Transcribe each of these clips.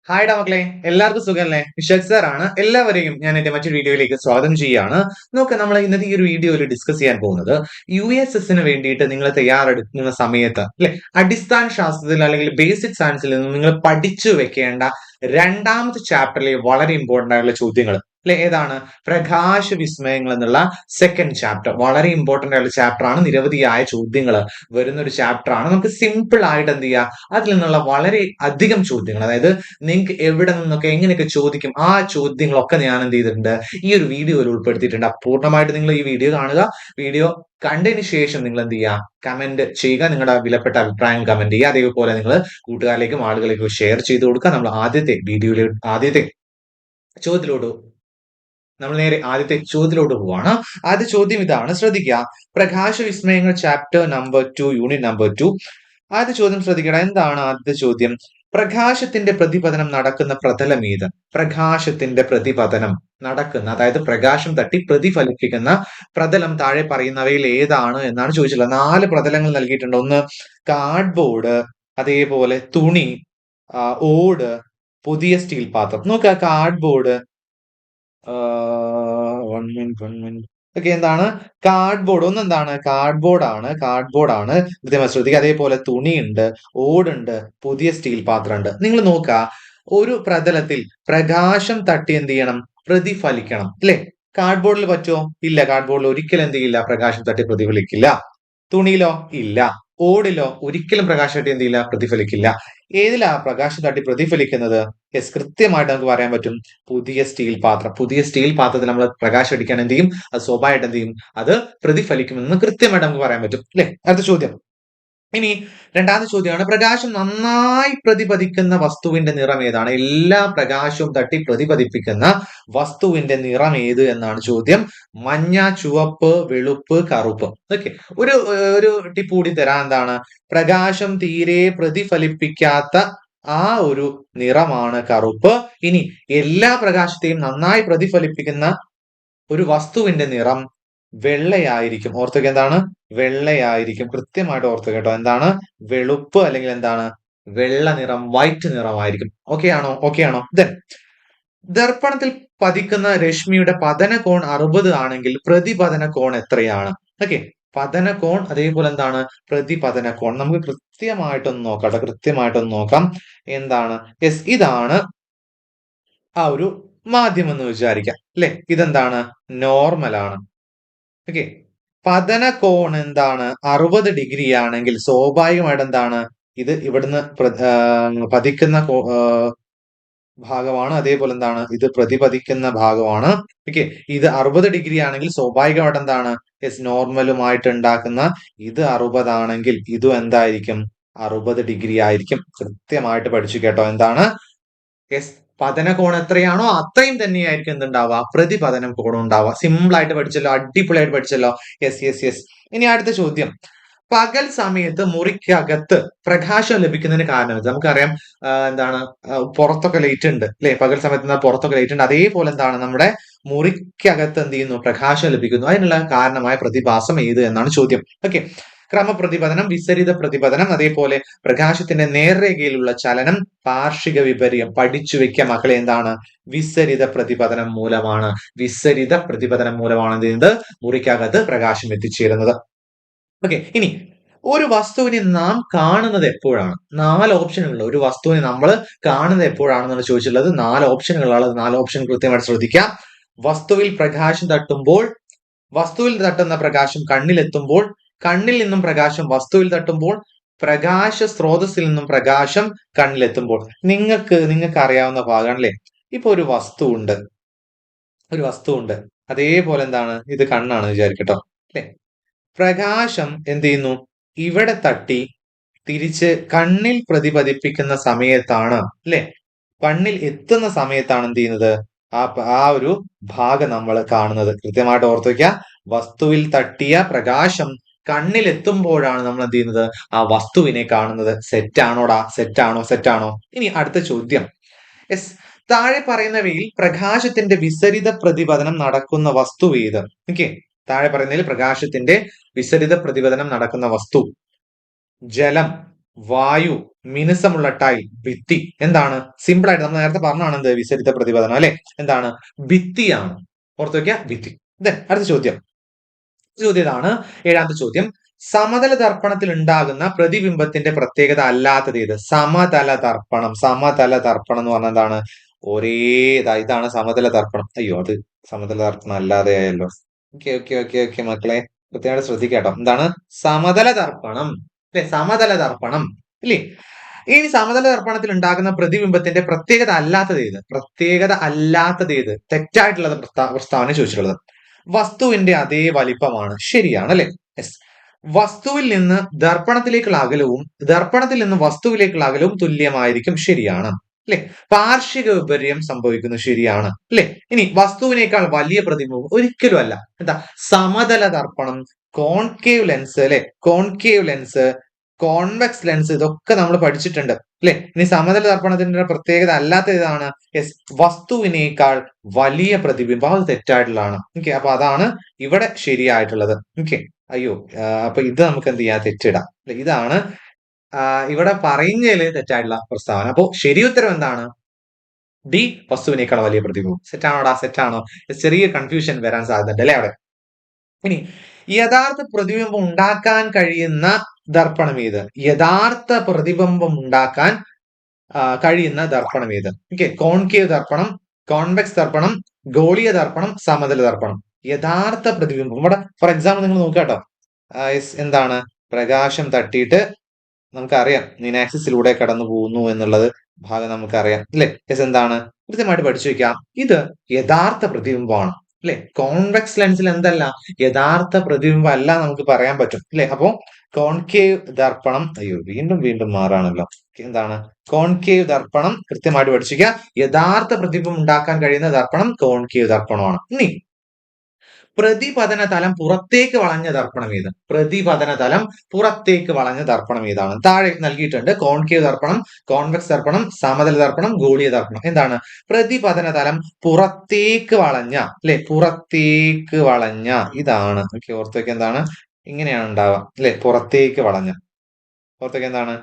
Hi മക്കളെ, എല്ലാവർക്കും സുഖമല്ലേ? വിശ്വക് സാർ ആണ്. എല്ലാവരെയും ഞാൻ എന്റെ മറ്റൊരു വീഡിയോയിലേക്ക് സ്വാഗതം ചെയ്യുകയാണ്. നോക്ക്, നമ്മൾ ഇന്നത്തെ ഈ ഒരു വീഡിയോയിൽ ഡിസ്കസ് ചെയ്യാൻ പോകുന്നത് USSന് വേണ്ടിയിട്ട് നിങ്ങൾ തയ്യാറെടുക്കുന്ന സമയത്ത് അല്ലെ, അടിസ്ഥാന ശാസ്ത്രത്തിൽ അല്ലെങ്കിൽ ബേസിക് സയൻസിൽ നിന്ന് നിങ്ങൾ പഠിച്ചു വെക്കേണ്ട രണ്ടാമത്തെ ചാപ്റ്ററിലെ വളരെ ഇമ്പോർട്ടന്റ് ആയിട്ടുള്ള ചോദ്യങ്ങൾ അല്ലെ. ഏതാണ്? പ്രകാശ വിസ്മയങ്ങൾ എന്നുള്ള സെക്കൻഡ് ചാപ്റ്റർ. വളരെ ഇമ്പോർട്ടന്റ് ആയിട്ടുള്ള ചാപ്റ്റർ ആണ്. നിരവധിയായ ചോദ്യങ്ങൾ വരുന്ന ഒരു ചാപ്റ്റർ ആണ്. നമുക്ക് സിമ്പിൾ ആയിട്ട് എന്ത് ചെയ്യാം, അതിൽ നിന്നുള്ള വളരെ അധികം ചോദ്യങ്ങൾ, അതായത് നിങ്ങൾക്ക് എവിടെ നിന്നൊക്കെ എങ്ങനെയൊക്കെ ചോദിക്കും, ആ ചോദ്യങ്ങളൊക്കെ ഞാൻ എന്ത് ചെയ്തിട്ടുണ്ട്, ഈ ഒരു വീഡിയോയിൽ ഉൾപ്പെടുത്തിയിട്ടുണ്ട്. പൂർണ്ണമായിട്ട് നിങ്ങൾ ഈ വീഡിയോ കാണുക. വീഡിയോ കണ്ടതിന് ശേഷം നിങ്ങൾ എന്ത് ചെയ്യുക, കമന്റ് ചെയ്യുക, നിങ്ങളുടെ വിലപ്പെട്ട അഭിപ്രായം കമന്റ് ചെയ്യുക. അതേപോലെ നിങ്ങൾ കൂട്ടുകാരിലേക്കും ആളുകളിലേക്കും ഷെയർ ചെയ്ത് കൊടുക്കുക. നമ്മൾ ആദ്യത്തെ ചോദ്യത്തിലോട്ട് ആദ്യത്തെ ചോദ്യത്തിലോട്ട് പോവാണ്. ആദ്യ ചോദ്യം ഇതാണ്, ശ്രദ്ധിക്കുക. പ്രകാശ വിസ്മയങ്ങൾ ചാപ്റ്റർ നമ്പർ 2 യൂണിറ്റ് നമ്പർ 2. ആദ്യ ചോദ്യം ശ്രദ്ധിക്കണം. എന്താണ് ആദ്യ ചോദ്യം? പ്രകാശത്തിന്റെ പ്രതിപതനം നടക്കുന്ന പ്രതലം ഏത്? പ്രകാശത്തിന്റെ പ്രതിപതനം നടക്കുന്ന, അതായത് പ്രകാശം തട്ടി പ്രതിഫലിപ്പിക്കുന്ന പ്രതലം താഴെ പറയുന്നവയിൽ ഏതാണ് എന്നാണ് ചോദിച്ചിട്ടുള്ളത്. 4 പ്രതലങ്ങൾ നൽകിയിട്ടുണ്ട്. ഒന്ന് കാർഡ്ബോർഡ്, അതേപോലെ തുണി, ഓട്, പുതിയ സ്റ്റീൽ പാത്രം. നോക്കുക, കാർഡ്ബോർഡ്, ഓക്കെ, എന്താണ് കാർഡ്ബോർഡ്? എന്താണ് കാർഡ്ബോർഡ് ആണ്, കൃത്യമായി ശ്രദ്ധിക്കുക. അതേപോലെ തുണിയുണ്ട്, ഓടുണ്ട്, പുതിയ സ്റ്റീൽ പാത്രം ഉണ്ട്. നിങ്ങൾ നോക്കുക, ഒരു പ്രതലത്തിൽ പ്രകാശം തട്ടി എന്ത് ചെയ്യണം? പ്രതിഫലിക്കണം അല്ലെ? കാർഡ്ബോർഡിൽ പറ്റുമോ? ഇല്ല. കാർഡ്ബോർഡിൽ ഒരിക്കലും എന്ത് ചെയ്യില്ല, പ്രകാശം തട്ടി പ്രതിഫലിക്കില്ല. തുണിയിലോ? ഇല്ല. ഓടിലോ? ഒരിക്കലും പ്രകാശം തട്ടി എന്ത് ചെയ്യില്ല, പ്രതിഫലിക്കില്ല. ഏതിലാ പ്രകാശം തട്ടി പ്രതിഫലിക്കുന്നത്? യെസ്, കൃത്യമായിട്ട് നമുക്ക് പറയാൻ പറ്റും, പുതിയ സ്റ്റീൽ പാത്രം. പുതിയ സ്റ്റീൽ പാത്രത്തിൽ നമ്മൾ പ്രകാശം അടിക്കാൻ എന്ത് ചെയ്യും, അത് സ്വാഭാവികമായിട്ട് എന്ത് ചെയ്യും, അത് പ്രതിഫലിക്കുമെന്ന് കൃത്യമായിട്ട് നമുക്ക് പറയാൻ പറ്റും അല്ലെ? അടുത്ത ചോദ്യം. ഇനി രണ്ടാമത്തെ ചോദ്യമാണ്, പ്രകാശം നന്നായി പ്രതിപദിക്കുന്ന വസ്തുവിന്റെ നിറം ഏതാണ്? എല്ലാ പ്രകാശവും തട്ടി പ്രതിപദിപ്പിക്കുന്ന വസ്തുവിന്റെ നിറം ഏത് എന്നാണ് ചോദ്യം. മഞ്ഞ, ചുവപ്പ്, വെളുപ്പ്, കറുപ്പ്. ഓക്കെ, ഒരു ടിപ്പ് കൂടി തരാൻ. എന്താണ്? പ്രകാശം തീരെ പ്രതിഫലിപ്പിക്കാത്ത ആ ഒരു നിറമാണ് കറുപ്പ്. ഇനി എല്ലാ പ്രകാശത്തെയും നന്നായി പ്രതിഫലിപ്പിക്കുന്ന ഒരു വസ്തുവിന്റെ നിറം വെള്ളയായിരിക്കും. ഓർത്തുക, എന്താണ്? വെള്ളയായിരിക്കും. കൃത്യമായിട്ട് ഓർത്തു കേട്ടോ. എന്താണ്? വെളുപ്പ് അല്ലെങ്കിൽ എന്താണ്? വെള്ള നിറം, വൈറ്റ് നിറമായിരിക്കും. ഓക്കെ ആണോ? ദർപ്പണത്തിൽ പതിക്കുന്ന രശ്മിയുടെ പതന കോൺ 60 ആണെങ്കിൽ പ്രതിപതന കോൺ എത്രയാണ്? ഓക്കെ, പതന കോൺ, അതേപോലെ എന്താണ് പ്രതിപതന കോൺ. നമുക്ക് കൃത്യമായിട്ടൊന്ന് നോക്കാം. എന്താണ്? യെസ്, ഇതാണ് ആ ഒരു മാധ്യമം എന്ന് വിചാരിക്കാം അല്ലെ. ഇതെന്താണ്? നോർമൽ ആണ്. ഓക്കെ, പതന കോൺ എന്താണ്? 60 ഡിഗ്രി ആണെങ്കിൽ സ്വാഭാവികമായിട്ട് എന്താണ്? ഇത് ഇവിടുന്ന് പതിക്കുന്ന ഭാഗമാണ്. അതേപോലെ എന്താണ്? ഇത് പ്രതിപതിക്കുന്ന ഭാഗമാണ്. ഓക്കെ, ഇത് 60 ഡിഗ്രി ആണെങ്കിൽ സ്വാഭാവികമായിട്ട് എന്താണ്? യെസ്, നോർമലുമായിട്ട് ഉണ്ടാക്കുന്ന ഇത് 60 ആണെങ്കിൽ ഇതും എന്തായിരിക്കും? 60 ഡിഗ്രി ആയിരിക്കും. കൃത്യമായിട്ട് പഠിച്ചു കേട്ടോ. എന്താണ്? യെസ്, പതന കോൺ എത്രയാണോ അത്രയും തന്നെയായിരിക്കും എന്തുണ്ടാവുക? പ്രതിപതനം കോണും ഉണ്ടാവുക. സിമ്പിൾ ആയിട്ട് പഠിച്ചല്ലോ, അടിപൊളിയായിട്ട് പഠിച്ചല്ലോ. യെസ്. ഇനി അടുത്ത ചോദ്യം. പകൽ സമയത്ത് മുറിക്കകത്ത് പ്രകാശം ലഭിക്കുന്നതിന് കാരണം ഇത് നമുക്കറിയാം. എന്താണ്? പുറത്തൊക്കെ ലൈറ്റ് ഉണ്ട് അല്ലെ? പകൽ സമയത്ത് പുറത്തൊക്കെ ലൈറ്റ് ഉണ്ട്. അതേപോലെ എന്താണ്, നമ്മുടെ മുറിക്കകത്ത് എന്ത് ചെയ്യുന്നു? പ്രകാശം ലഭിക്കുന്നു. അതിനുള്ള കാരണമായ പ്രതിഭാസം ഏത് എന്നാണ് ചോദ്യം. ഓക്കെ, ക്രമപ്രതിപതനം, വിസരിത പ്രതിപതനം, അതേപോലെ പ്രകാശത്തിന്റെ നേർരേഖയിലുള്ള ചലനം, പാർഷിക വിപര്യം. പഠിച്ചു വെക്കുക മക്കളെ. എന്താണ്? വിസരിത പ്രതിപതനം മൂലമാണ്. വിസരിത പ്രതിപതനം മൂലമാണ് എന്ത് ചെയ്യുന്നത്? മുറിക്കകത്ത് പ്രകാശം എത്തിച്ചേരുന്നത്. ഓക്കെ, ഇനി ഒരു വസ്തുവിനെ നാം കാണുന്നത് എപ്പോഴാണ്? 4 ഓപ്ഷനുകൾ. ഒരു വസ്തുവിനെ നമ്മൾ കാണുന്നത് എപ്പോഴാണെന്നാണ് ചോദിച്ചിട്ടുള്ളത്. 4 ഓപ്ഷനുകളാണ്. 4 ഓപ്ഷൻ കൃത്യമായിട്ട് ശ്രദ്ധിക്കാം. വസ്തുവിൽ പ്രകാശം തട്ടുമ്പോൾ, വസ്തുവിൽ തട്ടുന്ന പ്രകാശം കണ്ണിലെത്തുമ്പോൾ, കണ്ണിൽ നിന്നും പ്രകാശം വസ്തുവിൽ തട്ടുമ്പോൾ, പ്രകാശ സ്രോതസ്സിൽ നിന്നും പ്രകാശം കണ്ണിലെത്തുമ്പോൾ. നിങ്ങൾക്ക് അറിയാവുന്ന ഭാഗമാണ് അല്ലെ? ഇപ്പൊ ഒരു വസ്തു ഉണ്ട്. അതേപോലെ എന്താണ്? ഇത് കണ്ണാണ് വിചാരിക്കട്ടോ അല്ലെ? പ്രകാശം എന്ത് ചെയ്യുന്നു? ഇവിടെ തട്ടി തിരിച്ച് കണ്ണിൽ പ്രതിപതിപ്പിക്കുന്ന സമയത്താണ് അല്ലെ, കണ്ണിൽ എത്തുന്ന സമയത്താണ് എന്ത് ചെയ്യുന്നത്? ആ ഒരു ഭാഗം നമ്മൾ കാണുന്നത്. കൃത്യമായിട്ട് ഓർത്തു വയ്ക്കുക. വസ്തുവിൽ തട്ടിയ പ്രകാശം കണ്ണിൽ എത്തുമ്പോഴാണ് നമ്മൾ എന്ത് ചെയ്യുന്നത്? ആ വസ്തുവിനെ കാണുന്നത്. സെറ്റാണോടാ? സെറ്റാണോ? ഇനി അടുത്ത ചോദ്യം. യെസ്, താഴെ പറയുന്നവയിൽ പ്രകാശത്തിന്റെ വിസരിത പ്രതിപതനം നടക്കുന്ന വസ്തു ഏത്? ഓക്കെ, താഴെ പറയുന്നതിൽ പ്രകാശത്തിന്റെ വിസരിത പ്രതിപതനം നടക്കുന്ന വസ്തു: ജലം, വായു, മിനുസമുള്ള ടൈൽ ഭിത്തി എന്താണ്? സിമ്പിൾ ആയിട്ട് നമ്മൾ നേരത്തെ പറഞ്ഞാണ് എന്ത് വിസരിത പ്രതിപദനം അല്ലെ? എന്താണ്? ഭിത്തിയാണ്. ഓർത്ത് വെക്കുക, ഭിത്തി. അടുത്ത ചോദ്യം ഇതാണ്. ഏഴാമത്തെ ചോദ്യം. സമതല ദർപ്പണത്തിൽ ഉണ്ടാകുന്ന പ്രതിബിംബത്തിന്റെ പ്രത്യേകത അല്ലാത്തത് ഏത്? സമതല ദർപ്പണം. സമതല ദർപ്പണം എന്ന് പറഞ്ഞാൽ എന്താണ്? ഇതാണ് സമതല ദർപ്പണം. അയ്യോ, അത് സമതല ദർപ്പണം അല്ലാതെ ആയല്ലോ. ഓക്കെ ഓക്കെ ഓക്കെ ഓക്കെ മക്കളെ, കൃത്യമായിട്ട് ശ്രദ്ധിക്കാട്ടോ. എന്താണ് സമതല ദർപ്പണം? അല്ലെ, സമതല ദർപ്പണം ഇല്ലേ? ഇനി സമതല ദർപ്പണത്തിൽ ഉണ്ടാകുന്ന പ്രതിബിംബത്തിന്റെ പ്രത്യേകത അല്ലാത്തത് ഏത്? പ്രത്യേകത അല്ലാത്തത് ഏത്? തെറ്റായിട്ടുള്ളത് പ്രസ്താവന ചോദിച്ചിട്ടുള്ളത്. വസ്തുവിന്റെ അതേ വലിപ്പമാണ്. ശരിയാണ് അല്ലെ? യെസ്. വസ്തുവിൽ നിന്ന് ദർപ്പണത്തിലേക്കുള്ള അകലവും ദർപ്പണത്തിൽ നിന്ന് വസ്തുവിലേക്കുള്ള അകലവും തുല്യമായിരിക്കും. ശരിയാണ് അല്ലെ? പാർശ്വിക വിപര്യം സംഭവിക്കുന്നു. ശരിയാണ് അല്ലെ? ഇനി വസ്തുവിനേക്കാൾ വലിയ പ്രതിബിംബം ഒരിക്കലും അല്ല. എന്താ? സമതല ദർപ്പണം, കോൺകേവ് ലെൻസ് അല്ലെ, കോൺകേവ് ലെൻസ്, കോൺവെക്സ് ലെൻസ്, ഇതൊക്കെ നമ്മൾ പഠിച്ചിട്ടുണ്ട് അല്ലെ? ഇനി സമതല ദർപ്പണത്തിന്റെ പ്രത്യേകത അല്ലാത്ത ഇതാണ് വസ്തുവിനേക്കാൾ വലിയ പ്രതിബിംബം. അത് തെറ്റായിട്ടുള്ളതാണ്. ഓക്കെ, അപ്പൊ അതാണ് ഇവിടെ ശരിയായിട്ടുള്ളത്. ഓക്കെ, അയ്യോ, അപ്പൊ ഇത് നമുക്ക് എന്ത് ചെയ്യാം? തെറ്റിടാം. ഇതാണ് ഇവിടെ പറയുന്നതിൽ തെറ്റായിട്ടുള്ള പ്രസ്താവന. അപ്പോ ശരി ഉത്തരം എന്താണ്? ഡി, വസ്തുവിനേക്കാൾ വലിയ പ്രതിബിംബം. സെറ്റാണോടാ? സെറ്റാണോ? ചെറിയ കൺഫ്യൂഷൻ വരാൻ സാധ്യതയുണ്ട് അല്ലെ അവിടെ. ഇനി യഥാർത്ഥ പ്രതിബിംബം ഉണ്ടാക്കാൻ കഴിയുന്ന ദർപ്പണം ഏത്? യഥാർത്ഥ പ്രതിബിംബം ഉണ്ടാക്കാൻ കഴിയുന്ന ദർപ്പണം ഏത്? ഓക്കെ, കോൺകേവ് ദർപ്പണം, കോൺവെക്സ് ദർപ്പണം, ഗോളീയ ദർപ്പണം, സമതല ദർപ്പണം. യഥാർത്ഥ പ്രതിബിംബം ഇവിടെ ഫോർ എക്സാമ്പിൾ നിങ്ങൾ നോക്കാട്ടോ. എന്താണ്? പ്രകാശം തട്ടിയിട്ട് നമുക്കറിയാം നിനാക്സിസിലൂടെ കടന്നു പോകുന്നു എന്നുള്ളത് ഭാഗം നമുക്കറിയാം അല്ലെ? എന്താണ്? കൃത്യമായിട്ട് പഠിച്ചു വെക്കാം. ഇത് യഥാർത്ഥ പ്രതിബിംബമാണ് അല്ലെ? കോൺവെക്സ് ലെൻസിൽ എന്തല്ല? യഥാർത്ഥ പ്രതിബിംബം അല്ല നമുക്ക് പറയാൻ പറ്റും അല്ലെ? അപ്പോ കോൺകേവ് ദർപ്പണം, അയ്യോ വീണ്ടും വീണ്ടും മാറാണല്ലോ. എന്താണ്? കോൺകേവ് ദർപ്പണം കൃത്യമായിട്ട് പഠിച്ചിരിക്കുക. യഥാർത്ഥ പ്രതിബിംബം ഉണ്ടാക്കാൻ കഴിയുന്ന ദർപ്പണം കോൺകേവ് ദർപ്പണമാണ്. ഇനി പ്രതിപതന തലം പുറത്തേക്ക് വളഞ്ഞ ദർപ്പണം ഏത്? പ്രതിപതന തലം പുറത്തേക്ക് വളഞ്ഞ ദർപ്പണം ഏതാണ്? താഴെ നൽകിയിട്ടുണ്ട്. കോൺകേവ് ദർപ്പണം, കോൺവെക്സ് ദർപ്പണം, സമതല ദർപ്പണം, ഗോളീയ ദർപ്പണം. എന്താണ്? പ്രതിപതന തലം പുറത്തേക്ക് വളഞ്ഞ അല്ലെ? പുറത്തേക്ക് വളഞ്ഞ ഇതാണ്. ഓക്കെ, ഓർത്തേക്ക് എന്താണ്? ഇങ്ങനെയാണ് ഉണ്ടാവുക അല്ലെ? പുറത്തേക്ക് വളഞ്ഞ. ഓർത്തേക്ക് എന്താണ്?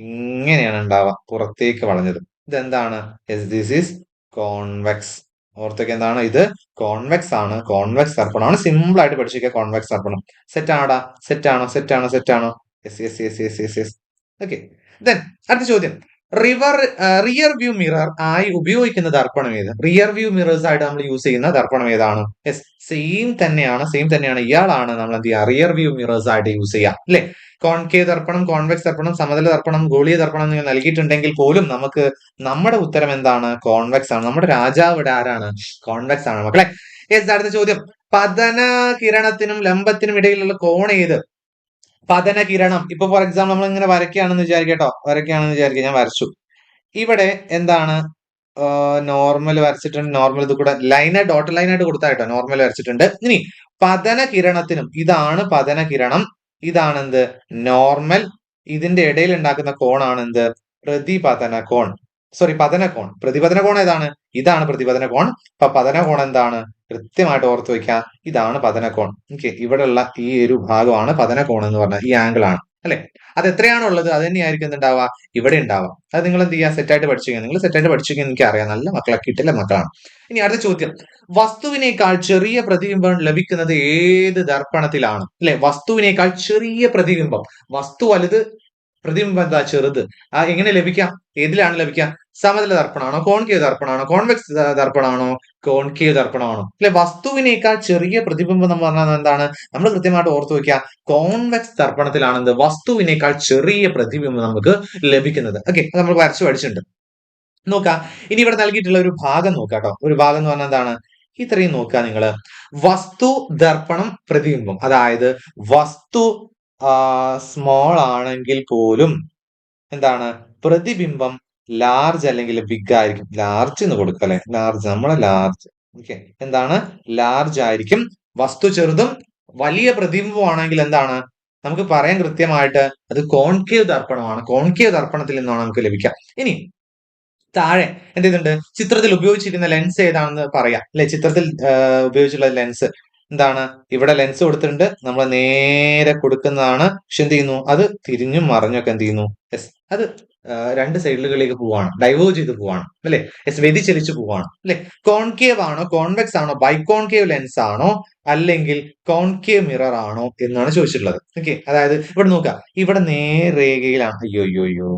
ഇങ്ങനെയാണ് ഉണ്ടാവുക, പുറത്തേക്ക് വളഞ്ഞത്. ഇതെന്താണ്? This is convex. ഓർത്തേക്ക് എന്താണ്? ഇത് കോൺവെക്സ് ആണ്, കോൺവെക്സ് ദർപ്പണമാണ്. സിമ്പിൾ ആയിട്ട് പഠിച്ചിരിക്കുക കോൺവെക്സ് ദർപ്പണം. സെറ്റ് ആണോടാ? സെറ്റ് ആണോ? സെറ്റ് ആണോ? സെറ്റ് ആണോ? Yes yes yes yes yes yes. Okay, അടുത്ത ചോദ്യം. റിയർ വ്യൂ മിറർ ആയി ഉപയോഗിക്കുന്ന ദർപ്പണം ഏത്? റിയർ വ്യൂ മിറേഴ്സ് ആയിട്ട് നമ്മൾ യൂസ് ചെയ്യുന്ന ദർപ്പണം ഏതാണ്? യെസ്, സെയിം തന്നെയാണ്. ഇയാളാണ് നമ്മൾ എന്ത് ചെയ്യുക? റിയർ വ്യൂ മിറേഴ്സ് ആയിട്ട് യൂസ് ചെയ്യുക അല്ലെ? കോൺകേവ് ദർപ്പണം, കോൺവെക്സ് ദർപ്പണം, സമതല ദർപ്പണം, ഗോളീയ ദർപ്പണം നിങ്ങൾ നൽകിയിട്ടുണ്ടെങ്കിൽ പോലും നമുക്ക് നമ്മുടെ ഉത്തരം എന്താണ്? കോൺവെക്സ് ആണ്. നമ്മുടെ രാജാവ് ഇവിടെ ആരാണ്? കോൺവെക്സ് ആണ് മക്കളെ. യെസ്, അടുത്ത ചോദ്യം. പതന കിരണത്തിനും ലംബത്തിനും ഇടയിലുള്ള കോൺ ഏത്? പതന കിരണം. ഇപ്പൊ ഫോർ എക്സാമ്പിൾ നമ്മൾ ഇങ്ങനെ വരയ്ക്കുകയാണെന്ന് വിചാരിക്കട്ടോ, ഞാൻ വരച്ചു. ഇവിടെ എന്താണ്? നോർമൽ വരച്ചിട്ടുണ്ട്. നോർമൽ ഇത് കൂടെ ഡോട്ട് ലൈനായിട്ട് കൊടുത്തായിട്ടോ നോർമൽ വരച്ചിട്ടുണ്ട്. ഇനി പതന കിരണത്തിനും, ഇതാണ് പതന കിരണം, ഇതാണ് എന്ത്? നോർമൽ. ഇതിന്റെ ഇടയിൽ ഉണ്ടാക്കുന്ന കോണാണ് എന്ത്? പ്രതിപതന കോൺ. പതന കോൺ. പ്രതിപതന കോൺ ഏതാണ്? ഇതാണ് പ്രതിപതന കോൺ. അപ്പൊ പതന കോൺ എന്താണ്? കൃത്യമായിട്ട് ഓർത്ത് വെക്കാം. ഇതാണ് പതന കോൺ. ഓക്കെ, ഇവിടെയുള്ള ഈ ഒരു ഭാഗമാണ് പതന കോൺ എന്ന് പറഞ്ഞാൽ ഈ ആംഗിൾ ആണ് അല്ലെ? അത് എത്രയാണോ ഉള്ളത് അത് തന്നെയായിരിക്കും എന്തുണ്ടാവുക? ഇവിടെ ഉണ്ടാവുക. അത് നിങ്ങൾ എന്ത് ചെയ്യുക? സെറ്റായിട്ട് പഠിച്ചിരിക്കുക. നിങ്ങൾ സെറ്റായിട്ട് പഠിച്ചിരിക്കുക എനിക്ക് അറിയാം. നല്ല മക്കളെ, കിട്ടില്ല മക്കളാണ്. ഇനി അടുത്ത ചോദ്യം. വസ്തുവിനേക്കാൾ ചെറിയ പ്രതിബിംബം ലഭിക്കുന്നത് ഏത് ദർപ്പണത്തിലാണ്? അല്ലെ? വസ്തുവിനേക്കാൾ ചെറിയ പ്രതിബിംബം. വസ്തു വലുത്, പ്രതിബിംബം എന്താ? ചെറുത്. എങ്ങനെ ലഭിക്കാം? ഏതിലാണ് ലഭിക്കാം? സമതല ദർപ്പണമാണോ? കോൺകേവ് ദർപ്പണമാണോ? കോൺവെക്സ് ദർപ്പണമാണോ? കോൺകേവ് ദർപ്പണമാണോ? അല്ലെ? വസ്തുവിനേക്കാൾ ചെറിയ പ്രതിബിംബം എന്ന് പറഞ്ഞാൽ എന്താണ്? നമ്മൾ കൃത്യമായിട്ട് ഓർത്തു വെക്കുക. കോൺവെക്സ് ദർപ്പണത്തിലാണ് എന്ത്? വസ്തുവിനേക്കാൾ ചെറിയ പ്രതിബിംബം നമുക്ക് ലഭിക്കുന്നത്. ഓക്കെ, അത് നമ്മൾ വരച്ചു പഠിച്ചിട്ടുണ്ട്. നോക്കാം. ഇനി ഇവിടെ നൽകിയിട്ടുള്ള ഒരു ഭാഗം നോക്കാട്ടോ. ഒരു ഭാഗം എന്ന് പറഞ്ഞാൽ എന്താണ്? ഇത്രയും നോക്കുക നിങ്ങള്. വസ്തു, ദർപ്പണം, പ്രതിബിംബം. അതായത് വസ്തു സ്മോൾ ആണെങ്കിൽ പോലും എന്താണ്? പ്രതിബിംബം ലാർജ് അല്ലെങ്കിൽ ബിഗ് ആയിരിക്കും. ലാർജ് എന്ന് കൊടുക്കുക അല്ലെ? ലാർജ്, നമ്മളെ ലാർജ്. ഓക്കെ, എന്താണ്? ലാർജ് ആയിരിക്കും. വസ്തു ചെറുതും വലിയ പ്രതിബിംബമാണെങ്കിൽ എന്താണ്? നമുക്ക് പറയാൻ കൃത്യമായിട്ട് അത് കോൺകേവ് ദർപ്പണമാണ്. കോൺകേവ് ദർപ്പണത്തിൽ നിന്നാണ് നമുക്ക് ലഭിക്കുക. ഇനി താഴെ എന്ത് ചെയ്തിട്ടുണ്ട്? ചിത്രത്തിൽ ഉപയോഗിച്ചിരിക്കുന്ന ലെൻസ് ഏതാണെന്ന് പറയാം അല്ലെ? ചിത്രത്തിൽ ഉപയോഗിച്ചുള്ള ലെൻസ് എന്താണ്? ഇവിടെ ലെൻസ് കൊടുത്തിട്ടുണ്ട്. നമ്മൾ നേരെ കൊടുക്കുന്നതാണ്. പക്ഷെ എന്ത് ചെയ്യുന്നു? അത് തിരിഞ്ഞും മറിഞ്ഞൊക്കെ എന്ത് ചെയ്യുന്നു? യെസ്, അത് രണ്ട് സൈഡിലുകളിലേക്ക് പോവാണ്, ഡൈവേർജ് ചെയ്ത് പോവാണ് അല്ലെ, യെസ്, വ്യതിചലിച്ച് പോവാണ് അല്ലെ. കോൺകേവ് ആണോ, കോൺവെക്സ് ആണോ, ബൈകോൺകേവ് ലെൻസ് ആണോ, അല്ലെങ്കിൽ കോൺകേവ് മിറർ ആണോ എന്നാണ് ചോദിച്ചിട്ടുള്ളത്. ഓക്കെ, അതായത് ഇവിടെ നോക്കുക, ഇവിടെ നേർരേഖയിലാണ്, അയ്യോ അയ്യോ അയ്യോ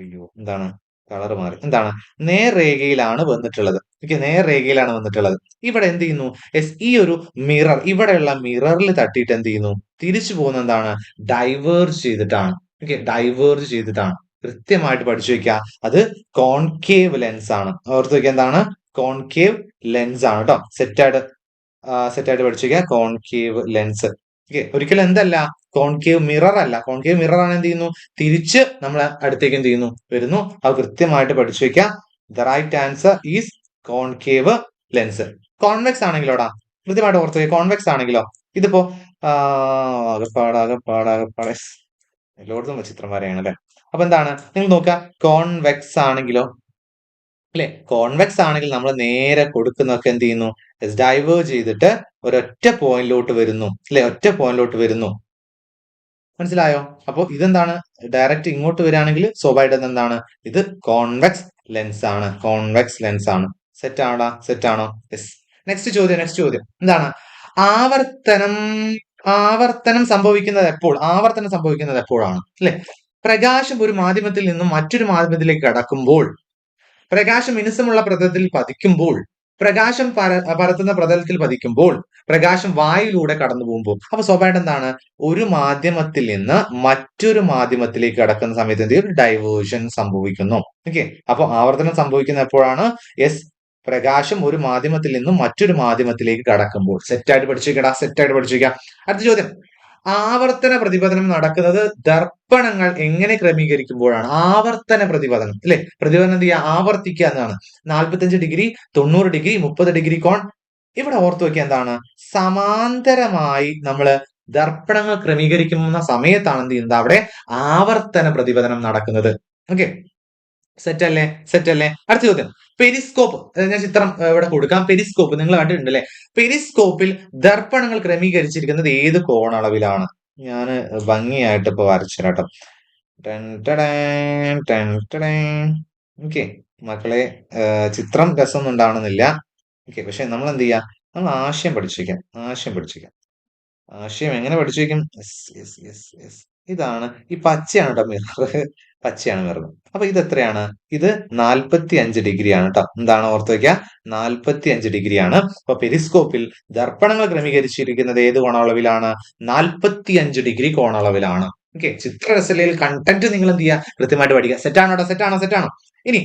അയ്യോ, എന്താണ് കളർ മാറി, എന്താണ്, നേർരേഖയിലാണ് വന്നിട്ടുള്ളത്. ഓക്കെ, നേർരേഖയിലാണ് വന്നിട്ടുള്ളത്. ഇവിടെ എന്ത് ചെയ്യുന്നു, യെസ്, ഈ ഒരു മിറർ, ഇവിടെയുള്ള മിററിൽ തട്ടിയിട്ട് എന്ത് ചെയ്യുന്നു, തിരിച്ചു പോകുന്ന എന്താണ്, ഡൈവേർജ് ചെയ്തിട്ടാണ്. ഓക്കെ, ഡൈവേർജ് ചെയ്തിട്ടാണ്. കൃത്യമായിട്ട് പഠിച്ചു വെക്കുക, അത് കോൺകേവ് ലെൻസ് ആണ്. ഓർത്ത് വെക്കുക, എന്താണ്, കോൺകേവ് ലെൻസ് ആണ് കേട്ടോ. സെറ്റായിട്ട് പഠിച്ചു വെക്കുക, കോൺകേവ് ലെൻസ്. ഓക്കെ, ഒരിക്കലും എന്തല്ല, കോൺകേവ് മിറർ അല്ല. കോൺകേവ് മിറർ ആണ് എന്ത് ചെയ്യുന്നു, തിരിച്ച് നമ്മളെ അടുത്തേക്ക് എന്ത് ചെയ്യുന്നു, വരുന്നു. അത് കൃത്യമായിട്ട് പഠിച്ചു വെക്കുക. The right answer is concave lens. Convex ആണെങ്കിലോടാ, കൃത്യമായിട്ട് ഓർത്ത് വെക്കുക, കോൺവെക്സ് ആണെങ്കിലോ, ഇതിപ്പോ ആകപ്പാടാകപ്പാടാകപ്പാടെ എല്ലായിടത്തും ചിത്രം വരെയാണ് അല്ലെ. അപ്പൊ എന്താണ്, നിങ്ങൾ നോക്കുക, കോൺവെക്സ് ആണെങ്കിലോ, അല്ലെ, കോൺവെക്സ് ആണെങ്കിൽ നമ്മൾ നേരെ കൊടുക്കുന്നൊക്കെ എന്ത് ചെയ്യുന്നു, ഡൈവേർജ് ചെയ്തിട്ട് ഒരൊറ്റ പോയിന്റിലോട്ട് വരുന്നു അല്ലെ, ഒറ്റ പോയിന്റിലോട്ട് വരുന്നു. മനസ്സിലായോ? അപ്പൊ ഇതെന്താണ്, ഡയറക്റ്റ് ഇങ്ങോട്ട് വരികയാണെങ്കിൽ സ്വാഭാവികമായിട്ടും എന്താണ്, ഇത് കോൺവെക്സ് ലെൻസ് ആണ്, കോൺവെക്സ് ലെൻസ് ആണ്. സെറ്റ് ആണോടാ, സെറ്റ് ആണോ? യെസ്. നെക്സ്റ്റ് ചോദ്യം എന്താണ്, ആവർത്തനം ആവർത്തനം സംഭവിക്കുന്നത് എപ്പോൾ, ആവർത്തനം സംഭവിക്കുന്നത് എപ്പോഴാണ് അല്ലെ. പ്രകാശം ഒരു മാധ്യമത്തിൽ നിന്നും മറ്റൊരു മാധ്യമത്തിലേക്ക് കടക്കുമ്പോൾ, പ്രകാശം മിനുസമുള്ള പ്രതലത്തിൽ പതിക്കുമ്പോൾ, പ്രകാശം പരത്തുന്ന പ്രതലത്തിൽ പതിക്കുമ്പോൾ, പ്രകാശം വായുവിലൂടെ കടന്നു പോകുമ്പോൾ. അപ്പൊ സ്വാഭാവികം എന്താണ്, ഒരു മാധ്യമത്തിൽ നിന്ന് മറ്റൊരു മാധ്യമത്തിലേക്ക് കടക്കുന്ന സമയത്ത് എന്ത് ചെയ്യും, ഡൈവേർഷൻ സംഭവിക്കുന്നു. ഓക്കെ, അപ്പൊ ആവർത്തനം സംഭവിക്കുന്ന എപ്പോഴാണ്, യെസ്, പ്രകാശം ഒരു മാധ്യമത്തിൽ നിന്നും മറ്റൊരു മാധ്യമത്തിലേക്ക് കടക്കുമ്പോൾ. സെറ്റായിട്ട് പഠിച്ചിരിക്കടാ, സെറ്റായിട്ട് പഠിച്ചിരിക്കുക. അടുത്ത ചോദ്യം, ആവർത്തന പ്രതിപതനം നടക്കുന്നത് ദർപ്പണങ്ങൾ എങ്ങനെ ക്രമീകരിക്കുമ്പോഴാണ്. ആവർത്തന പ്രതിപതനം അല്ലെ, പ്രതിപതനം എന്ത് ചെയ്യുക, ആവർത്തിക്കുക എന്നാണ്. 45 ഡിഗ്രി, 90 ഡിഗ്രി, 30 ഡിഗ്രി കോൺ. ഇവിടെ ഓർത്തു വെക്കുക, എന്താണ്, സമാന്തരമായി നമ്മള് ദർപ്പണങ്ങൾ ക്രമീകരിക്കുന്ന സമയത്താണ് എന്ത് ചെയ്യുന്നത്, അവിടെ ആവർത്തന പ്രതിപതനം നടക്കുന്നത്. ഓക്കെ, സെറ്റ് അല്ലേ, സെറ്റ് അല്ലേ. അടുത്ത ചോദ്യം, പെരിസ്കോപ്പ്. ഞാൻ ചിത്രം ഇവിടെ കൊടുക്കാം. പെരിസ്കോപ്പ് നിങ്ങൾ കണ്ടിട്ടുണ്ട് അല്ലെ. പെരിസ്കോപ്പിൽ ദർപ്പണങ്ങൾ ക്രമീകരിച്ചിരിക്കുന്നത് ഏത് കോണളവിലാണ്? ഞാൻ ഭംഗിയായിട്ട് ഇപ്പൊ വരച്ചുതരാട്ടോ. ഓക്കെ മക്കളെ, ചിത്രം രസമൊന്നും ഉണ്ടാവണമെന്നില്ല. ഓക്കെ, പക്ഷെ നമ്മൾ എന്ത് ചെയ്യാ, നമ്മൾ ആശയം പഠിച്ചിരിക്കാം, ആശയം പഠിച്ചിരിക്കാം. ആശയം എങ്ങനെ പഠിച്ചു വെക്കും, ഇതാണ്, ഈ പച്ചയാണ് കേട്ടോ മിറർ, പച്ചയാണ് മിറർ. അപ്പൊ ഇത് എത്രയാണ്, ഇത് 45 ഡിഗ്രി ആണ് കേട്ടോ. എന്താണ്, ഓർത്ത് വെക്കുക, 45 ഡിഗ്രി ആണ്. അപ്പൊ പെരിസ്കോപ്പിൽ ദർപ്പണങ്ങൾ ക്രമീകരിച്ചിരിക്കുന്നത് ഏത് കോണളവിലാണ്, 45 ഡിഗ്രി കോണളവിലാണ്. ഓക്കെ, ചിത്രരസലയിൽ കണ്ടന്റ് നിങ്ങൾ എന്ത് ചെയ്യുക, കൃത്യമായിട്ട് പഠിക്കുക. സെറ്റാണോ, സെറ്റാണോ, സെറ്റാണോ? ഇനി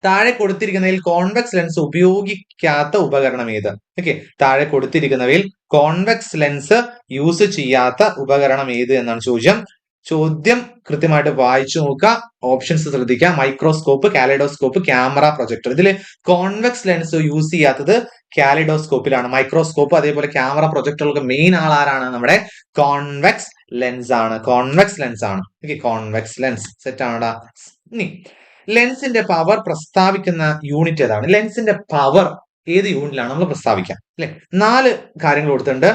താഴെ കൊടുത്തിരിക്കുന്നതിൽ കോൺവെക്സ് ലെൻസ് ഉപയോഗിക്കാത്ത ഉപകരണം ഏത്? ഓക്കെ, താഴെ കൊടുത്തിരിക്കുന്നവയിൽ കോൺവെക്സ് ലെൻസ് യൂസ് ചെയ്യാത്ത ഉപകരണം ഏത് എന്നാണ് ചോദ്യം. ചോദ്യം കൃത്യമായിട്ട് വായിച്ചു നോക്കുക, ഓപ്ഷൻസ് ശ്രദ്ധിക്കുക. Microscope, kaleidoscope, camera, projector. ഇതിൽ കോൺവെക്സ് ലെൻസ് യൂസ് ചെയ്യാത്തത് കാലിഡോസ്കോപ്പിലാണ്. മൈക്രോസ്കോപ്പ് അതേപോലെ ക്യാമറ, പ്രൊജക്ടറുകൾക്ക് മെയിൻ ആളാരാണ്, നമ്മുടെ കോൺവെക്സ് ലെൻസ് ആണ്, കോൺവെക്സ് ലെൻസ് ആണ്. Okay, convex lens. സെറ്റ് ആണോടാ? ഇനി ലെൻസിന്റെ പവർ പ്രസ്താവിക്കുന്ന യൂണിറ്റ് ഏതാണ്? ലെൻസിന്റെ പവർ ഏത് യൂണിറ്റിലാണ് നമ്മൾ പ്രസ്താവിക്കുക അല്ലെ. 4 കാര്യങ്ങൾ കൊടുത്തിട്ടുണ്ട്.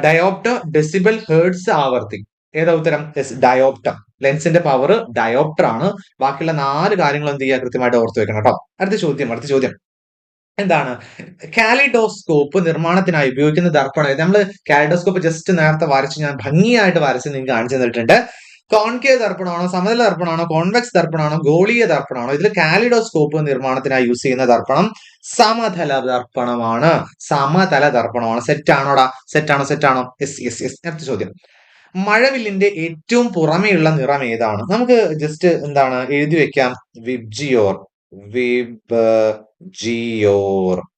ഡയോപ്റ്റർ, ഡെസിബൽ, ഹേർട്സ്, ആവർത്തി. ഏതാ ഉത്തരം? ഡയോപ്റ്റർ. ലെൻസിന്റെ പവർ ഡയോപ്റ്റർ ആണ്. ബാക്കിയുള്ള 4 കാര്യങ്ങൾ എന്ത് ചെയ്യുക, കൃത്യമായിട്ട് ഓർത്ത് വെക്കണം കേട്ടോ. അടുത്ത ചോദ്യം എന്താണ്, കാലിഡോസ്കോപ്പ് നിർമ്മാണത്തിനായി ഉപയോഗിക്കുന്ന ദർപ്പണം. നമ്മൾ കാലിഡോസ്കോപ്പ് ജസ്റ്റ് നേരത്തെ വരച്ച്, ഞാൻ ഭംഗിയായിട്ട് വരച്ച് നിങ്ങൾക്ക് കാണിച്ചു തന്നിട്ടുണ്ട്. കോൺകേവ് ദർപ്പണമാണോ, സമതല ദർപ്പണമാണോ, കോൺവെക്സ് ദർപ്പണമാണോ, ഗോളീയ ദർപ്പണമാണോ? ഇതിൽ കാലിഡോസ്കോപ്പ് നിർമ്മാണത്തിനായി യൂസ് ചെയ്യുന്ന ദർപ്പണം സമതല ദർപ്പണമാണ്, സമതല ദർപ്പണമാണ്. സെറ്റ് ആണോടാ, സെറ്റാണോ, സെറ്റാണോ? യെസ്. അടുത്ത ചോദ്യം, മഴവില്ലിന്റെ ഏറ്റവും പുറമെയുള്ള നിറം ഏതാണ്? നമുക്ക് ജസ്റ്റ് എന്താണ് എഴുതി വെക്കാം, വിബ്ജിയോർ, വിബ്ജിയോർ.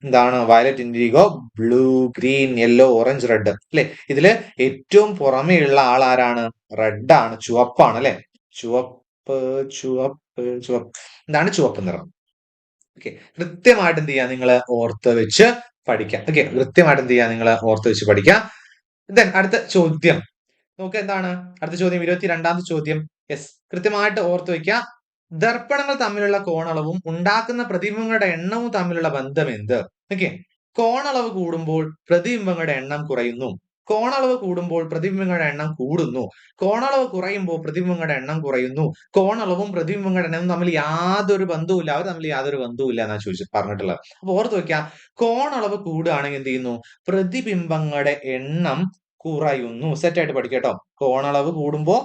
എന്താണ്, violet, IndiGo, blue, green, yellow, orange, red അല്ലെ. ഇതില് ഏറ്റവും പുറമെയുള്ള ആൾ ആരാണ്? റെഡ് ആണ്, ചുവപ്പാണ് അല്ലെ. ചുവപ്പ് ചുവപ്പ് ചുവപ്പ് എന്താണ്, ചുവപ്പ് നിറം. ഓക്കെ, കൃത്യമായിട്ട് എന്ത് ചെയ്യാ, നിങ്ങൾ ഓർത്ത് വെച്ച് പഠിക്കാം. ഓക്കെ, കൃത്യമായിട്ട് എന്ത് ചെയ്യാ, നിങ്ങൾ ഓർത്ത് വെച്ച് പഠിക്കാം. ദെൻ അടുത്ത ചോദ്യം നോക്കുക, എന്താണ് അടുത്ത ചോദ്യം, 22ാമത്തെ ചോദ്യം. യെസ്, കൃത്യമായിട്ട് ഓർത്ത് വെക്കുക. ദർപ്പണങ്ങൾ തമ്മിലുള്ള കോണളവും ഉണ്ടാക്കുന്ന പ്രതിബിംബങ്ങളുടെ എണ്ണവും തമ്മിലുള്ള ബന്ധം എന്ത്? ഓക്കെ, കോണളവ് കൂടുമ്പോൾ പ്രതിബിംബങ്ങളുടെ എണ്ണം കുറയുന്നു, കോണളവ് കൂടുമ്പോൾ പ്രതിബിംബങ്ങളുടെ എണ്ണം കൂടുന്നു. കോണളവ് കുറയുമ്പോൾ പ്രതിബിംബങ്ങളുടെ എണ്ണം കുറയുന്നു. കോണളവും പ്രതിബിംബങ്ങളുടെ എണ്ണവും തമ്മിൽ യാതൊരു ബന്ധവുമില്ല. അവർ തമ്മിൽ യാതൊരു ബന്ധവുമില്ല എന്നാണ് പറഞ്ഞിട്ടുള്ളത്. അപ്പൊ ഓർത്ത് വെക്കുക, കോണളവ് കൂടുകയാണെങ്കിൽ എന്ത് ചെയ്യുന്നു? പ്രതിബിംബങ്ങളുടെ എണ്ണം കുറയുന്നു. സെറ്റ് ആയിട്ട് പഠിക്കട്ടോ. കോണളവ് കൂടുമ്പോ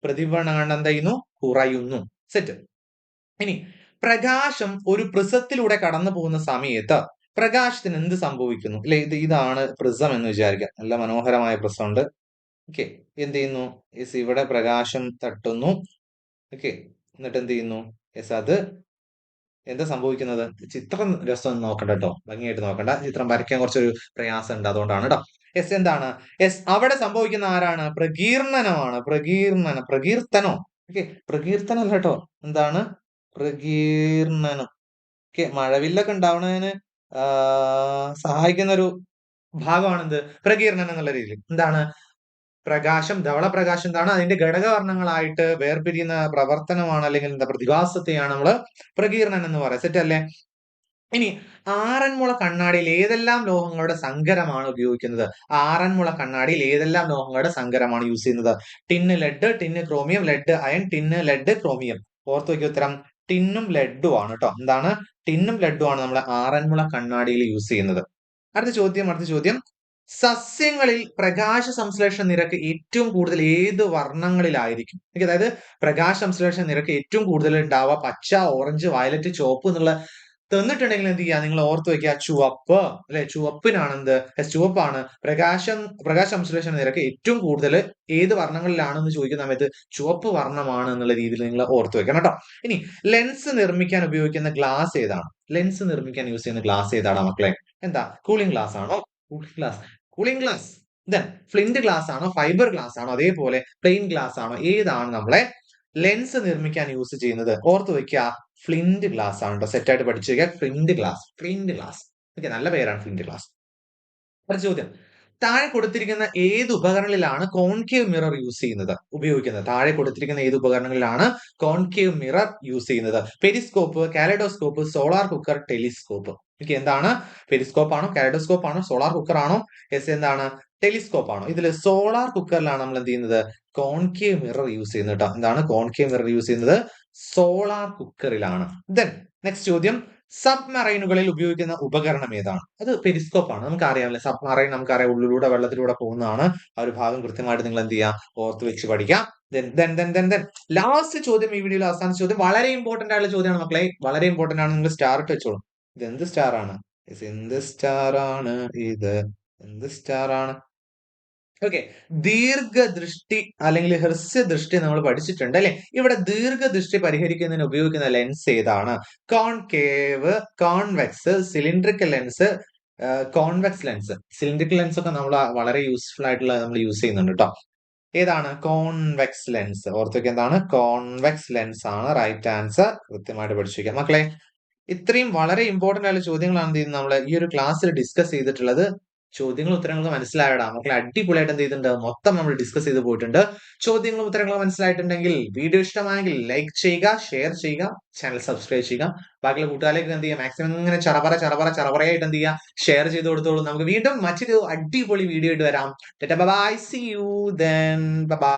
പ്രതിബിംബങ്ങളുടെ എണ്ണം എന്ത് ചെയ്യുന്നു? കുറയുന്നു. സെറ്റ്. ഇനി പ്രകാശം ഒരു പ്രിസത്തിലൂടെ കടന്നു പോകുന്ന സമയത്ത് പ്രകാശത്തിന് എന്ത് സംഭവിക്കുന്നു? അല്ലെ, ഇതാണ് പ്രിസം എന്ന് വിചാരിക്കാം. നല്ല മനോഹരമായ പ്രിസം ഉണ്ട്. ഓക്കെ, എന്ത് ചെയ്യുന്നു? യെസ്, ഇവിടെ പ്രകാശം തട്ടുന്നു. ഓക്കെ, എന്നിട്ട് എന്ത് ചെയ്യുന്നു? യെസ്, അത് എന്താ സംഭവിക്കുന്നത്? ചിത്രം രസം നോക്കണ്ട കേട്ടോ, ഭംഗിയായിട്ട് നോക്കണ്ട. ചിത്രം വരയ്ക്കാൻ കുറച്ചൊരു പ്രയാസം ഉണ്ട്, അതുകൊണ്ടാണ് കേട്ടോ. യെസ്, എന്താണ്? യെസ്, അവിടെ സംഭവിക്കുന്ന ആരാണ്? പ്രകീർണനമാണ്. പ്രകീർത്തനോ? ഓക്കെ, പ്രകീർത്തനം അല്ല കേട്ടോ. എന്താണ്? പ്രകീർണനം. ഓക്കെ, മഴവില്ലൊക്കെ ഉണ്ടാവുന്നതിന് സഹായിക്കുന്ന ഒരു ഭാഗമാണെന്ത്? പ്രകീർണനം എന്നുള്ള രീതിയിൽ. എന്താണ്? പ്രകാശം, ധവളപ്രകാശം എന്താണ്? അതിന്റെ ഘടകവർണ്ണങ്ങളായിട്ട് വേർപിരിയുന്ന പ്രവർത്തനമാണ്, അല്ലെങ്കിൽ എന്താ പ്രതിഭാസത്തെയാണ് നമ്മൾ പ്രകീർണനം എന്ന് പറയുന്നത്. സെറ്റ് അല്ലേ? ഇനി ആറന്മുള കണ്ണാടിയിൽ ഏതെല്ലാം ലോഹങ്ങളുടെ സങ്കരമാണ് ഉപയോഗിക്കുന്നത്? ആറന്മുള കണ്ണാടിയിൽ ഏതെല്ലാം ലോഹങ്ങളുടെ സങ്കരമാണ് യൂസ് ചെയ്യുന്നത്? Tin lead, tin chromium, lead iron, tin lead chromium. ഓർത്ത് വയ്ക്കുക ഉത്തരം ടിന്നും ലെഡും ആണ് കേട്ടോ. എന്താണ്? ടിന്നും ലെഡും ആണ് നമ്മുടെ ആറന്മുള കണ്ണാടിയിൽ യൂസ് ചെയ്യുന്നത്. അടുത്ത ചോദ്യം. സസ്യങ്ങളിൽ പ്രകാശ സംശ്ലേഷണ നിരക്ക് ഏറ്റവും കൂടുതൽ ഏത് വർണ്ണങ്ങളിലായിരിക്കും? അതായത് പ്രകാശ സംശ്ലേഷണ നിരക്ക് ഏറ്റവും കൂടുതൽ ഉണ്ടാവുക പച്ച, ഓറഞ്ച്, വയലറ്റ്, ചുവപ്പ് എന്നുള്ള തന്നിട്ടുണ്ടെങ്കിൽ എന്ത് ചെയ്യുക? നിങ്ങൾ ഓർത്ത് വെക്കുക, ചുവപ്പ്. അല്ലെ, ചുവപ്പിനാണ് എന്ത്? ചുവപ്പാണ് പ്രകാശ സംശ്ലേഷണ നിരക്ക് ഏറ്റവും കൂടുതൽ ഏത് വർണ്ണങ്ങളിലാണെന്ന് ചോദിക്കുന്ന സമയത്ത് ചുവപ്പ് വർണ്ണമാണ് എന്നുള്ള രീതിയിൽ നിങ്ങൾ ഓർത്ത് വെക്കണം കേട്ടോ. ഇനി ലെൻസ് നിർമ്മിക്കാൻ ഉപയോഗിക്കുന്ന ഗ്ലാസ് ഏതാണ്? ലെൻസ് നിർമ്മിക്കാൻ യൂസ് ചെയ്യുന്ന ഗ്ലാസ് ഏതാണ് മക്കളെ? എന്താ? കൂളിംഗ് ഗ്ലാസ് ആണോ? Cooling glass. Then flint glass ആണോ? ഫൈബർ ഗ്ലാസ് ആണോ? അതേപോലെ പ്ലെയിൻ ഗ്ലാസ് ആണോ? ഏതാണ് നമ്മളെ ലെൻസ് നിർമ്മിക്കാൻ യൂസ് ചെയ്യുന്നത്? ഓർത്ത് വെക്കുക, ഫ്ലിന്റ് ഗ്ലാസ് ആണ് കേട്ടോ. സെറ്റ് ആയിട്ട് പഠിച്ചു വെക്കുക. Flint glass. ഓക്കെ, നല്ല പേരാണ് ഫ്ലിന്റ് ഗ്ലാസ്. അടുത്ത ചോദ്യം. താഴെ കൊടുത്തിരിക്കുന്ന ഏത് ഉപകരണങ്ങളിലാണ് കോൺകേവ് മിറർ ഉപയോഗിക്കുന്നത്? താഴെ കൊടുത്തിരിക്കുന്ന ഏത് ഉപകരണങ്ങളിലാണ് കോൺകേവ് മിറർ യൂസ് ചെയ്യുന്നത്? Periscope, kaleidoscope, solar cooker, telescope. Okay, എന്താണ്? പെരിസ്കോപ്പ് ആണോ? കാലഡോസ്കോപ്പ് ആണോ? സോളാർ കുക്കർ ആണോ? യെസ്, എന്താണ്? ടെലിസ്കോപ്പ് ആണോ? ഇതിൽ സോളാർ കുക്കറിലാണ് നമ്മൾ എന്ത് ചെയ്യുന്നത്? കോൺകേവ് മിറർ യൂസ് ചെയ്യുന്നത് കേട്ടോ. എന്താണ്? കോൺകേവ് മിറർ യൂസ് ചെയ്യുന്നത് സോളാർ കുക്കറിലാണ്. ദെൻ നെക്സ്റ്റ് ചോദ്യം. സബ്മറൈനുകളിൽ ഉപയോഗിക്കുന്ന ഉപകരണം ഏതാണ്? അത് പെരിസ്കോപ്പ് ആണ്. നമുക്കറിയാമല്ലേ, സബ്മറൈൻ നമുക്കറിയാം, ഉള്ളിലൂടെ വെള്ളത്തിലൂടെ പോകുന്നതാണ്. ആ ഒരു ഭാഗം കൃത്യമായിട്ട് നിങ്ങൾ എന്ത് ചെയ്യുക? ഓർത്ത് വെച്ച് പഠിക്കാം. ലാസ്റ്റ് ചോദ്യം, ഈ വീഡിയോയിൽ അവസാന ചോദ്യം, വളരെ ഇമ്പോർട്ടന്റ് ആയിട്ടുള്ള ചോദ്യമാണ് മക്കളെ. വളരെ ഇമ്പോർട്ടന്റ് ആണ്. നിങ്ങൾ സ്റ്റാർ ഇട്ട് വെച്ചോളൂ. ഇത് എന്ത് സ്റ്റാർ ആണ്? എന്ത് സ്റ്റാർ ആണ് ഇത്? എന്ത് സ്റ്റാർ ആണ്? ഓക്കെ, ദീർഘദൃഷ്ടി അല്ലെങ്കിൽ ഹ്രസ്വദൃഷ്ടി നമ്മൾ പഠിച്ചിട്ടുണ്ട് അല്ലെ. ഇവിടെ ദീർഘദൃഷ്ടി പരിഹരിക്കുന്നതിന് ഉപയോഗിക്കുന്ന ലെൻസ് ഏതാണ്? Concave, convex, cylindrical lens, convex lens. Cylindrical lens ഒക്കെ നമ്മൾ വളരെ യൂസ്ഫുൾ ആയിട്ടുള്ള നമ്മൾ യൂസ് ചെയ്യുന്നുണ്ട് കേട്ടോ. ഏതാണ്? Convex lens. ഓർത്തേക്ക്, എന്താണ്? കോൺവെക്സ് ലെൻസ് ആണ് റൈറ്റ് ആൻസർ. കൃത്യമായിട്ട് പഠിച്ചിരിക്കാം മക്കളെ. ഇത്രയും വളരെ ഇമ്പോർട്ടന്റ് ആയിട്ടുള്ള ചോദ്യങ്ങളാണ് നമ്മൾ ഈ ഒരു ക്ലാസ്സിൽ ഡിസ്കസ് ചെയ്തിട്ടുള്ളത്. ചോദ്യങ്ങളും ഉത്തരങ്ങളും മനസ്സിലായടാ മക്കളെ, അടിപൊളിയായിട്ട് എന്ത് ചെയ്തിട്ടുണ്ട്? മൊത്തം നമ്മൾ ഡിസ്കസ് ചെയ്ത് പോയിട്ടുണ്ട്. ചോദ്യങ്ങളും ഉത്തരങ്ങളും മനസ്സിലായിട്ടുണ്ടെങ്കിൽ വീഡിയോ ഇഷ്ടമായെങ്കിൽ ലൈക്ക് ചെയ്യുക, ഷെയർ ചെയ്യുക, ചാനൽ സബ്സ്ക്രൈബ് ചെയ്യുക. ബാക്കിയുള്ള കൂട്ടുകാരിലേക്ക് എന്ത് ചെയ്യുക? മാക്സിമം ഇങ്ങനെ ചറപറയായിട്ട് എന്ത് ചെയ്യുക? ഷെയർ ചെയ്ത് കൊടുത്തോളൂ. നമുക്ക് വീണ്ടും മറ്റൊരു അടിപൊളി വീഡിയോ ആയിട്ട് വരാം. Bye, see you then. By.